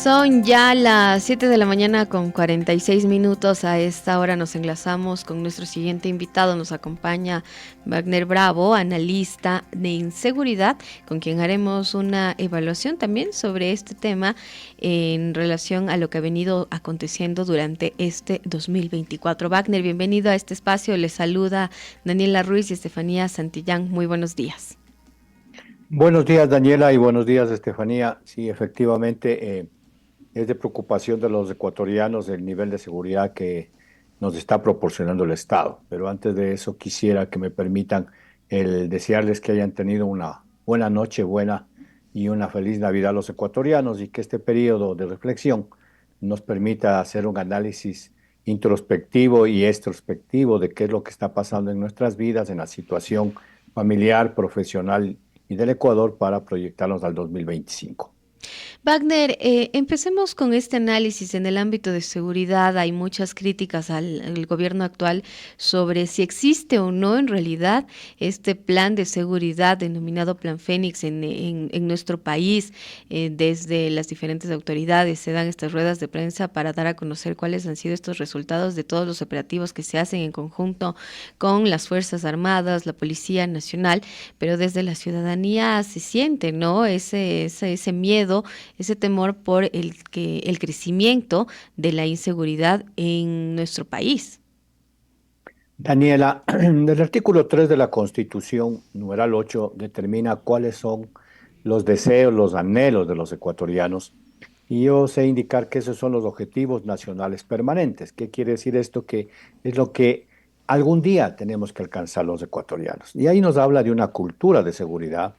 Son ya las 7 de la mañana con 46 minutos. A esta hora nos enlazamos con nuestro siguiente invitado. Nos acompaña Wagner Bravo, analista de inseguridad, con quien haremos una evaluación también sobre este tema en relación a lo que ha venido aconteciendo durante este 2024. Wagner, bienvenido a este espacio. Les saluda Daniela Ruiz y Estefanía Santillán. Muy buenos días. Buenos días, Daniela, y buenos días, Estefanía. Sí, efectivamente, es de preocupación de los ecuatorianos el nivel de seguridad que nos está proporcionando el Estado. Pero antes de eso, quisiera que me permitan el desearles que hayan tenido una buena noche, buena y una feliz Navidad a los ecuatorianos y que este periodo de reflexión nos permita hacer un análisis introspectivo y extrospectivo de qué es lo que está pasando en nuestras vidas, en la situación familiar, profesional y del Ecuador para proyectarnos al 2025. Wagner, empecemos con este análisis en el ámbito de seguridad. Hay muchas críticas al gobierno actual sobre si existe o no en realidad este plan de seguridad denominado Plan Fénix en nuestro país. Desde las diferentes autoridades se dan estas ruedas de prensa para dar a conocer cuáles han sido estos resultados de todos los operativos que se hacen en conjunto con las Fuerzas Armadas, la Policía Nacional, pero desde la ciudadanía se siente, ¿no? Ese miedo, ese temor por el crecimiento de la inseguridad en nuestro país. Daniela, el artículo 3 de la Constitución, numeral 8, determina cuáles son los deseos, los anhelos de los ecuatorianos. Y yo sé indicar que esos son los objetivos nacionales permanentes. ¿Qué quiere decir esto? Que es lo que algún día tenemos que alcanzar los ecuatorianos. Y ahí nos habla de una cultura de seguridad,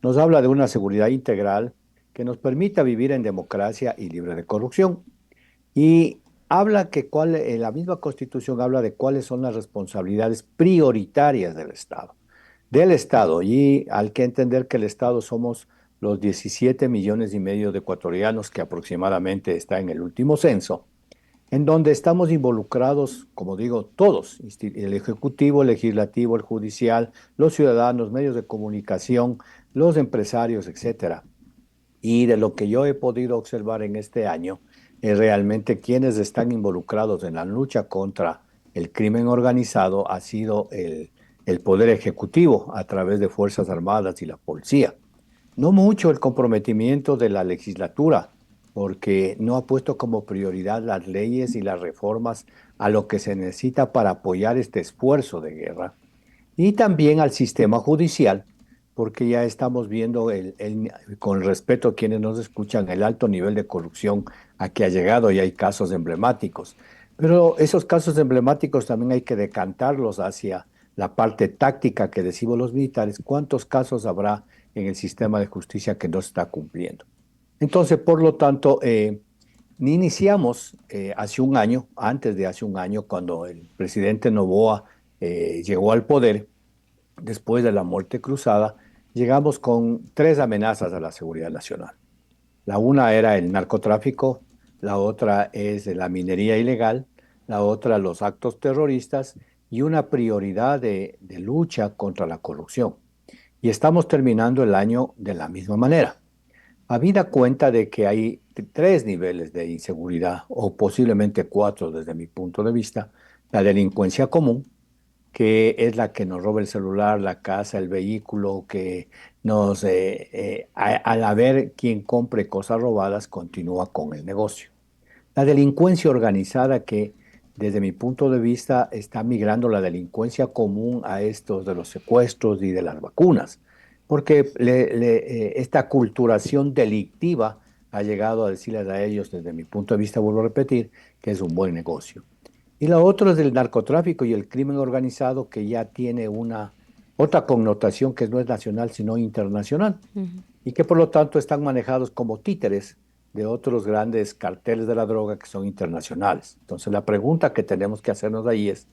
nos habla de una seguridad integral que nos permita vivir en democracia y libre de corrupción. Y habla la misma Constitución habla de cuáles son las responsabilidades prioritarias del Estado. Del Estado, y hay que entender que el Estado somos los 17 millones y medio de ecuatorianos que aproximadamente está en el último censo, en donde estamos involucrados, como digo, todos, el Ejecutivo, el Legislativo, el Judicial, los ciudadanos, medios de comunicación, los empresarios, etcétera. Y de lo que yo he podido observar en este año, es realmente quienes están involucrados en la lucha contra el crimen organizado ha sido el Poder Ejecutivo a través de Fuerzas Armadas y la policía. No mucho el comprometimiento de la legislatura, porque no ha puesto como prioridad las leyes y las reformas a lo que se necesita para apoyar este esfuerzo de guerra y también al sistema judicial, porque ya estamos viendo, con respeto a quienes nos escuchan, el alto nivel de corrupción a que ha llegado y hay casos emblemáticos. Pero esos casos emblemáticos también hay que decantarlos hacia la parte táctica que decimos los militares. ¿Cuántos casos habrá en el sistema de justicia que no se está cumpliendo? Entonces, por lo tanto, ni iniciamos hace un año, antes de hace un año, cuando el presidente Noboa llegó al poder, después de la muerte cruzada, llegamos con tres amenazas a la seguridad nacional. La una era el narcotráfico, la otra es la minería ilegal, la otra los actos terroristas y una prioridad de lucha contra la corrupción. Y estamos terminando el año de la misma manera. Habida cuenta de que hay tres niveles de inseguridad, o posiblemente cuatro desde mi punto de vista, la delincuencia común, que es la que nos roba el celular, la casa, el vehículo, que al haber quien compre cosas robadas, continúa con el negocio. La delincuencia organizada que, desde mi punto de vista, está migrando la delincuencia común a estos de los secuestros y de las vacunas, porque esta aculturación delictiva ha llegado a decirles a ellos, desde mi punto de vista, vuelvo a repetir, que es un buen negocio. Y la otra es del narcotráfico y el crimen organizado que ya tiene una otra connotación que no es nacional, sino internacional, Ujú. y que por lo tanto están manejados como títeres de otros grandes carteles de la droga que son internacionales. Entonces la pregunta que tenemos que hacernos ahí es,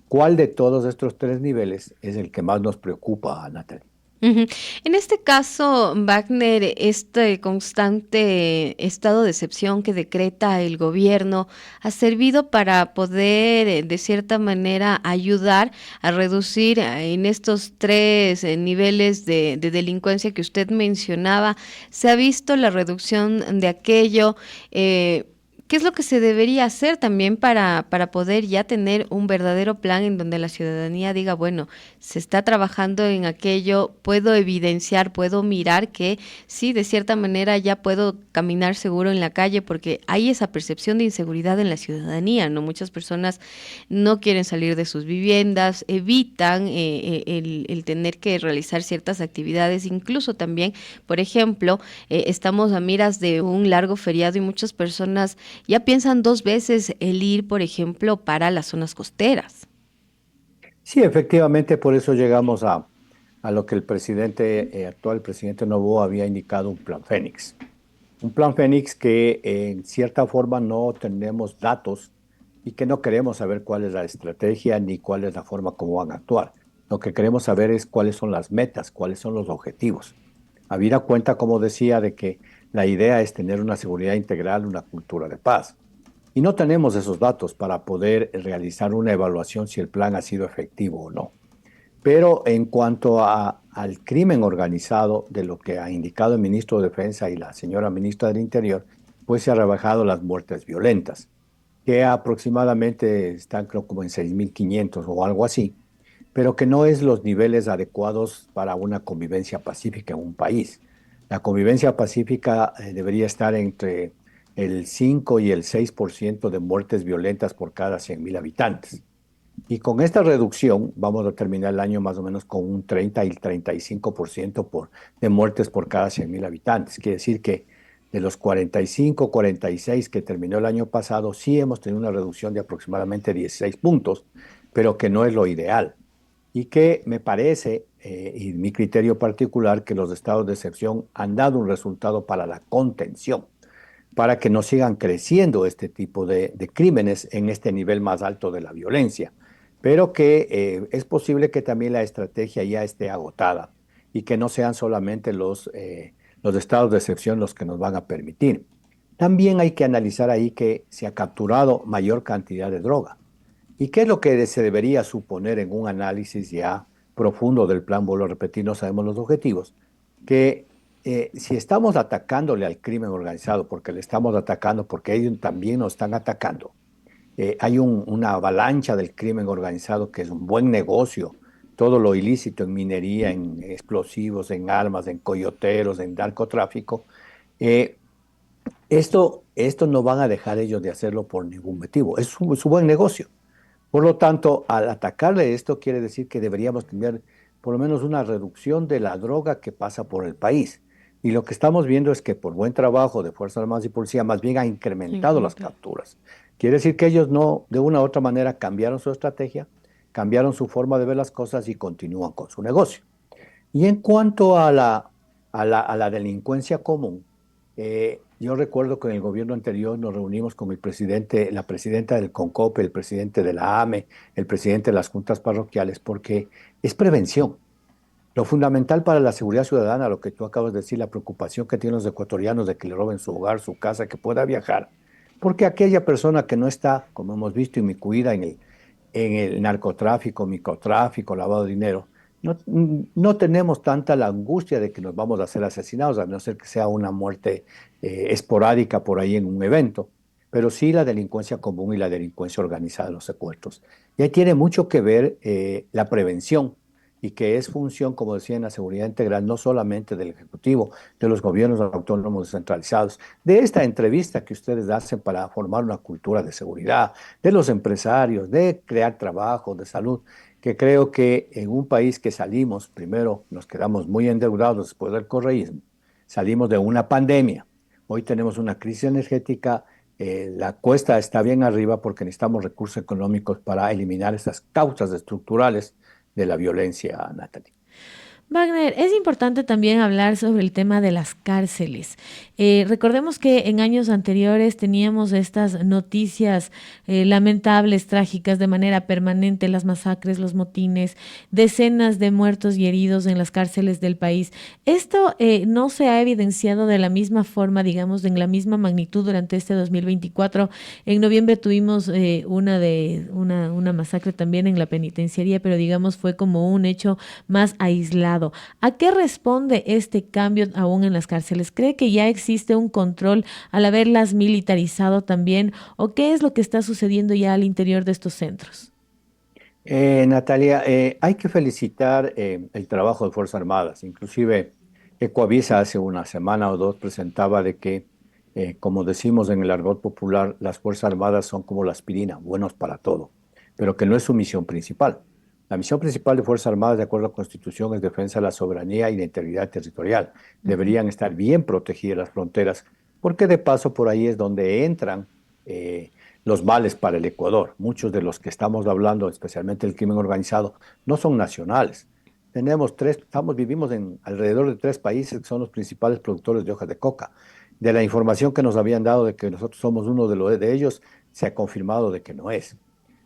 ¿cuál de todos estos tres niveles es el que más nos preocupa, Natalie? Ujú. En este caso, Wagner, este constante estado de excepción que decreta el gobierno ha servido para poder, de cierta manera, ayudar a reducir en estos tres niveles de delincuencia que usted mencionaba. ¿Se ha visto la reducción de aquello? ¿Qué es lo que se debería hacer también para poder ya tener un verdadero plan en donde la ciudadanía diga, bueno, se está trabajando en aquello, puedo evidenciar, puedo mirar que sí, de cierta manera ya puedo caminar seguro en la calle porque hay esa percepción de inseguridad en la ciudadanía, ¿no? Muchas personas no quieren salir de sus viviendas, evitan el tener que realizar ciertas actividades, incluso también, por ejemplo, estamos a miras de un largo feriado y muchas personas ya piensan dos veces el ir, por ejemplo, para las zonas costeras. Sí, efectivamente, por eso llegamos a lo que el presidente, actual presidente Novoa había indicado un plan Fénix. Un plan Fénix que en cierta forma no tenemos datos y que no queremos saber cuál es la estrategia ni cuál es la forma como van a actuar. Lo que queremos saber es cuáles son las metas, cuáles son los objetivos. Habida cuenta, como decía, de que la idea es tener una seguridad integral, una cultura de paz. Y no tenemos esos datos para poder realizar una evaluación si el plan ha sido efectivo o no. Pero en cuanto al crimen organizado, de lo que ha indicado el ministro de Defensa y la señora ministra del Interior, pues se ha rebajado las muertes violentas, que aproximadamente están creo como en 6.500 o algo así, pero que no es los niveles adecuados para una convivencia pacífica en un país. La convivencia pacífica debería estar entre el 5 y el 6% de muertes violentas por cada 100.000 habitantes. Y con esta reducción vamos a terminar el año más o menos con un 30 y 35% de muertes por cada 100.000 habitantes. Quiere decir que de los 45, 46 que terminó el año pasado, sí hemos tenido una reducción de aproximadamente 16 puntos, pero que no es lo ideal. Y que me parece, y mi criterio particular, que los estados de excepción han dado un resultado para la contención, para que no sigan creciendo este tipo de crímenes en este nivel más alto de la violencia, pero que es posible que también la estrategia ya esté agotada y que no sean solamente los estados de excepción los que nos van a permitir. También hay que analizar ahí que se ha capturado mayor cantidad de droga. ¿Y qué es lo que se debería suponer en un análisis ya profundo del plan? Vuelvo a repetir, no sabemos los objetivos, que si estamos atacándole al crimen organizado, porque le estamos atacando, porque ellos también nos están atacando, hay una avalancha del crimen organizado que es un buen negocio, todo lo ilícito en minería, en explosivos, en armas, en coyoteros, en narcotráfico. eh, esto no van a dejar ellos de hacerlo por ningún motivo. Es su buen negocio. Por lo tanto, al atacarle esto, quiere decir que deberíamos tener por lo menos una reducción de la droga que pasa por el país. Y lo que estamos viendo es que por buen trabajo de Fuerzas Armadas y Policía, más bien ha incrementado las Incremental. capturas. Quiere decir que ellos no, de una u otra manera, cambiaron su estrategia, cambiaron su forma de ver las cosas y continúan con su negocio. Y en cuanto a la delincuencia común, yo recuerdo que en el gobierno anterior nos reunimos con el presidente, la presidenta del CONCOPE, el presidente de la AME, el presidente de las juntas parroquiales, porque es prevención. Lo fundamental para la seguridad ciudadana, lo que tú acabas de decir, la preocupación que tienen los ecuatorianos de que le roben su hogar, su casa, que pueda viajar. Porque aquella persona que no está, como hemos visto, inmiscuida en el narcotráfico, microtráfico, lavado de dinero, no tenemos tanta la angustia de que nos vamos a ser asesinados, a no ser que sea una muerte esporádica por ahí en un evento, pero sí la delincuencia común y la delincuencia organizada, los secuestros. Y ahí tiene mucho que ver la prevención y que es función, como decía, en la seguridad integral, no solamente del Ejecutivo, de los gobiernos autónomos descentralizados, de esta entrevista que ustedes hacen para formar una cultura de seguridad, de los empresarios, de crear trabajo, de salud, que creo que en un país que salimos, primero nos quedamos muy endeudados después del correísmo, salimos de una pandemia, hoy tenemos una crisis energética, la cuesta está bien arriba porque necesitamos recursos económicos para eliminar esas causas estructurales de la violencia, Natalie. Wagner, es importante también hablar sobre el tema de las cárceles. Recordemos que en años anteriores teníamos estas noticias lamentables, trágicas, de manera permanente, las masacres, los motines, decenas de muertos y heridos en las cárceles del país. Esto no se ha evidenciado de la misma forma, digamos, en la misma magnitud durante este 2024. En noviembre tuvimos una masacre también en la penitenciaría, pero digamos fue como un hecho más aislado. ¿A qué responde este cambio aún en las cárceles? ¿Cree que ya existe un control al haberlas militarizado también? ¿O qué es lo que está sucediendo ya al interior de estos centros? Natalia, hay que felicitar el trabajo de Fuerzas Armadas. Inclusive, Ecoavisa hace una semana o dos presentaba de que, como decimos en el argot popular, las Fuerzas Armadas son como la aspirina, buenos para todo, pero que no es su misión principal. La misión principal de Fuerzas Armadas, de acuerdo a la Constitución, es defensa de la soberanía y la integridad territorial. Ujú. Deberían estar bien protegidas las fronteras, porque de paso por ahí es donde entran eh, los males para el Ecuador. Muchos de los que estamos hablando, especialmente el crimen organizado, no son nacionales. Vivimos en alrededor de tres países que son los principales productores de hojas de coca. De la información que nos habían dado de que nosotros somos uno de ellos, se ha confirmado de que no es.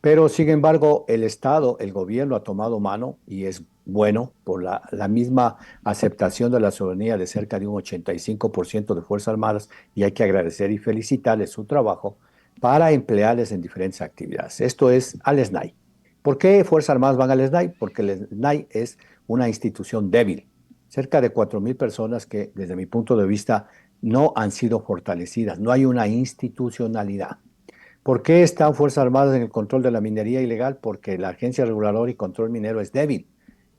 Pero, sin embargo, el Estado, el gobierno ha tomado mano y es bueno por la misma aceptación de la soberanía de cerca de un 85% de Fuerzas Armadas y hay que agradecer y felicitarles su trabajo para emplearles en diferentes actividades. Esto es al SNAI. ¿Por qué Fuerzas Armadas van al SNAI? Porque el SNAI es una institución débil. Cerca de 4.000 personas que, desde mi punto de vista, no han sido fortalecidas. No hay una institucionalidad. ¿Por qué están Fuerzas Armadas en el control de la minería ilegal? Porque la Agencia Reguladora y Control Minero es débil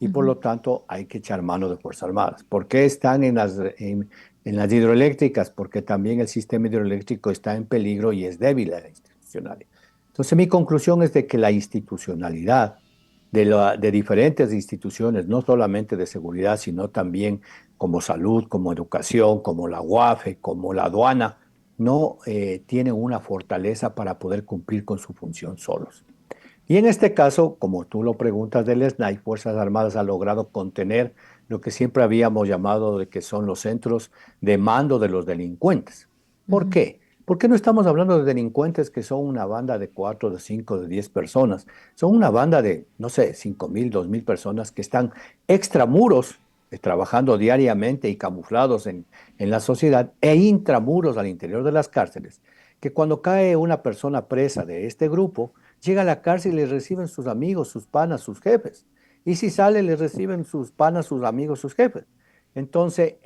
y por Ujú. lo tanto hay que echar mano de Fuerzas Armadas. ¿Por qué están en las hidroeléctricas? Porque también el sistema hidroeléctrico está en peligro y es débil la institucionalidad. Entonces mi conclusión es de que la institucionalidad de diferentes instituciones, no solamente de seguridad, sino también como salud, como educación, como la UAFE, como la aduana, no tienen una fortaleza para poder cumplir con su función solos. Y en este caso, como tú lo preguntas del SNAI, Fuerzas Armadas ha logrado contener lo que siempre habíamos llamado de que son los centros de mando de los delincuentes. ¿Por Ujú. qué? Porque no estamos hablando de delincuentes que son una banda de 4, de 5, de 10 personas. Son una banda de, no sé, 5.000, 2.000 personas que están extramuros, trabajando diariamente y camuflados en la sociedad, e intramuros al interior de las cárceles, que cuando cae una persona presa de este grupo, llega a la cárcel y le reciben sus amigos, sus panas, sus jefes. Y si sale, le reciben sus panas, sus amigos, sus jefes. Entonces,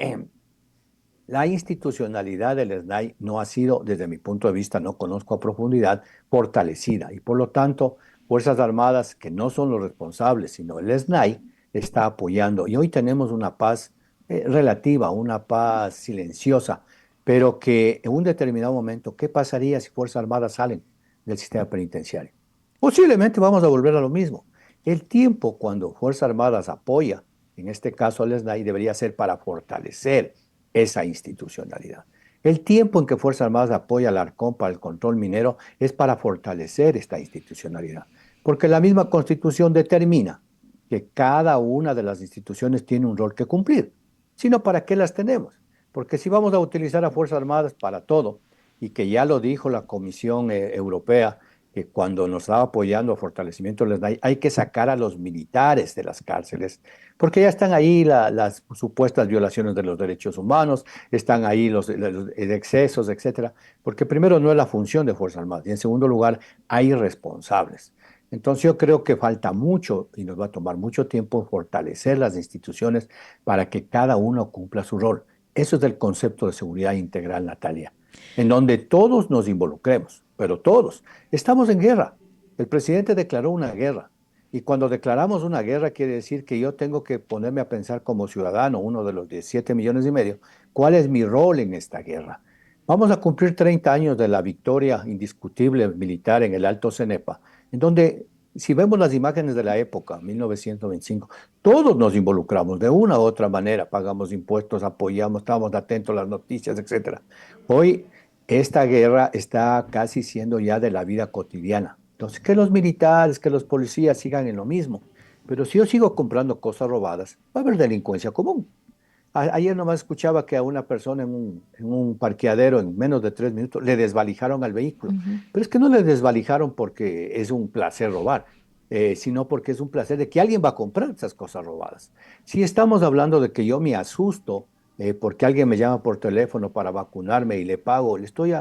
la institucionalidad del SNAI no ha sido, desde mi punto de vista, no conozco a profundidad, fortalecida. Y por lo tanto, Fuerzas Armadas, que no son los responsables, sino el SNAI, está apoyando. Y hoy tenemos una paz relativa, una paz silenciosa, pero que en un determinado momento, ¿qué pasaría si Fuerzas Armadas salen del sistema penitenciario? Posiblemente vamos a volver a lo mismo. El tiempo cuando Fuerzas Armadas apoya, en este caso al SNAI, debería ser para fortalecer esa institucionalidad. El tiempo en que Fuerzas Armadas apoya al Arcón para el control minero es para fortalecer esta institucionalidad, porque la misma Constitución determina que cada una de las instituciones tiene un rol que cumplir. Sino, ¿para qué las tenemos? Porque si vamos a utilizar a Fuerzas Armadas para todo, y que ya lo dijo la Comisión Europea, que cuando nos estaba apoyando a fortalecimiento de las hay que sacar a los militares de las cárceles, porque ya están ahí las supuestas violaciones de los derechos humanos, están ahí los excesos, etcétera, porque primero no es la función de Fuerzas Armadas y en segundo lugar hay responsables. Entonces yo creo que falta mucho y nos va a tomar mucho tiempo fortalecer las instituciones para que cada uno cumpla su rol. Eso es el concepto de seguridad integral, Natalia, en donde todos nos involucremos, pero todos. Estamos en guerra. El presidente declaró una guerra. Y cuando declaramos una guerra quiere decir que yo tengo que ponerme a pensar como ciudadano, uno de los 17 millones y medio, cuál es mi rol en esta guerra. Vamos a cumplir 30 años de la victoria indiscutible militar en el Alto Cenepa, en donde, si vemos las imágenes de la época, 1925, todos nos involucramos de una u otra manera, pagamos impuestos, apoyamos, estábamos atentos a las noticias, etcétera. Hoy esta guerra está casi siendo ya de la vida cotidiana. Entonces, que los militares, que los policías sigan en lo mismo. Pero si yo sigo comprando cosas robadas, va a haber delincuencia común. Ayer nomás escuchaba que a una persona en un parqueadero en menos de 3 minutos le desvalijaron al vehículo. Ujú. Pero es que no le desvalijaron porque es un placer robar, sino porque es un placer de que alguien va a comprar esas cosas robadas. Si estamos hablando de que yo me asusto porque alguien me llama por teléfono para vacunarme y le pago, le estoy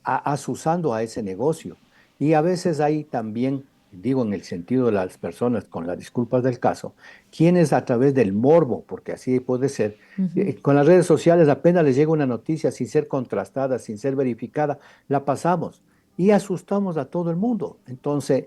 asusando a ese negocio. Y a veces hay también, digo en el sentido de las personas, con las disculpas del caso, quienes a través del morbo, porque así puede ser, Ujú. con las redes sociales apenas les llega una noticia sin ser contrastada, sin ser verificada, la pasamos y asustamos a todo el mundo. Entonces,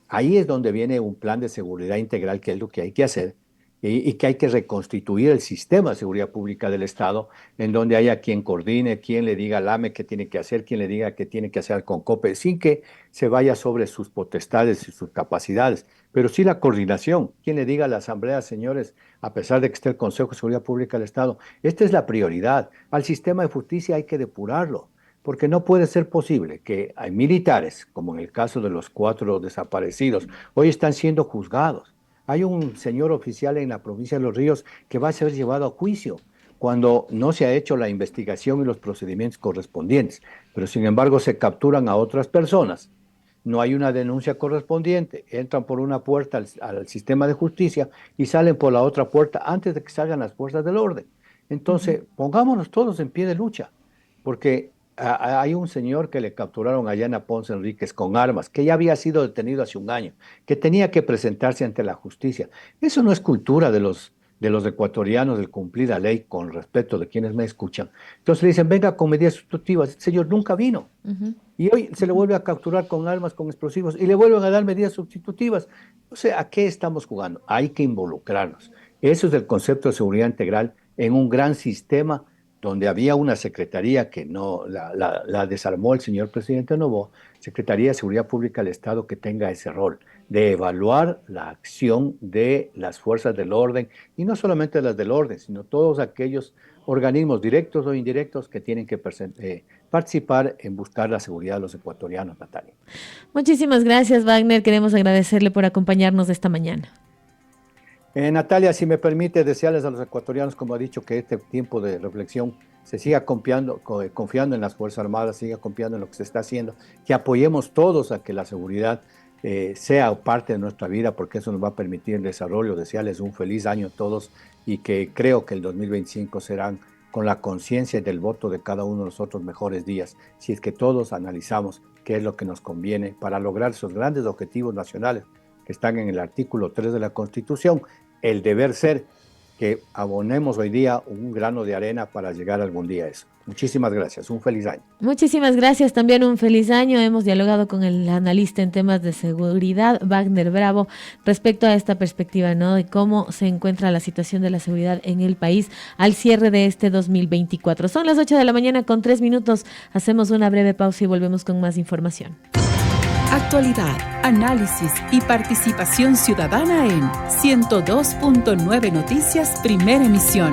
ahí es donde viene un plan de seguridad integral, que es lo que hay que hacer, y que hay que reconstituir el sistema de seguridad pública del Estado, en donde haya quien coordine, quien le diga al AME qué tiene que hacer, quien le diga qué tiene que hacer al CONCOPE, sin que se vaya sobre sus potestades y sus capacidades, pero sí la coordinación, quien le diga a la Asamblea, señores, a pesar de que esté el Consejo de Seguridad Pública del Estado, esta es la prioridad, al sistema de justicia hay que depurarlo, porque no puede ser posible que hay militares, como en el caso de los 4 desaparecidos, hoy están siendo juzgados. Hay un señor oficial en la provincia de Los Ríos que va a ser llevado a juicio cuando no se ha hecho la investigación y los procedimientos correspondientes, pero sin embargo se capturan a otras personas. No hay una denuncia correspondiente, entran por una puerta al sistema de justicia y salen por la otra puerta antes de que salgan las fuerzas del orden. Ujú. Entonces, pongámonos todos en pie de lucha, porque hay un señor que le capturaron allá en Ponce Enríquez con armas, que ya había sido detenido hace un año, que tenía que presentarse ante la justicia. Eso no es cultura de los ecuatorianos, del cumplir la ley con respeto de quienes me escuchan. Entonces le dicen, venga con medidas sustitutivas. Este señor nunca vino. Ujú. Y hoy se le vuelve a capturar con armas, con explosivos, y le vuelven a dar medidas sustitutivas. O sea, ¿a qué estamos jugando? Hay que involucrarnos. Eso es el concepto de seguridad integral en un gran sistema donde había una secretaría que no la desarmó el señor presidente Noboa, Secretaría de Seguridad Pública del Estado, que tenga ese rol de evaluar la acción de las fuerzas del orden, y no solamente las del orden, sino todos aquellos organismos directos o indirectos que tienen que participar en buscar la seguridad de los ecuatorianos, Natalia. Muchísimas gracias, Wagner. Queremos agradecerle por acompañarnos esta mañana. Natalia, si me permite desearles a los ecuatorianos, como ha dicho, que este tiempo de reflexión se siga confiando en las Fuerzas Armadas, siga confiando en lo que se está haciendo, que apoyemos todos a que la seguridad sea parte de nuestra vida, porque eso nos va a permitir el desarrollo. Desearles un feliz año a todos y que creo que el 2025 serán, con la conciencia del voto de cada uno de nosotros, mejores días, si es que todos analizamos qué es lo que nos conviene para lograr esos grandes objetivos nacionales que están en el artículo 3 de la Constitución, el deber ser que abonemos hoy día un grano de arena para llegar algún día a eso. Muchísimas gracias, un feliz año. Muchísimas gracias, también un feliz año. Hemos dialogado con el analista en temas de seguridad, Wagner Bravo, respecto a esta perspectiva, ¿no?, de cómo se encuentra la situación de la seguridad en el país al cierre de este 2024. Son las 8 de la mañana con 3 minutos. Hacemos una breve pausa y volvemos con más información. Actualidad, análisis y participación ciudadana en 102.9 Noticias, primera emisión.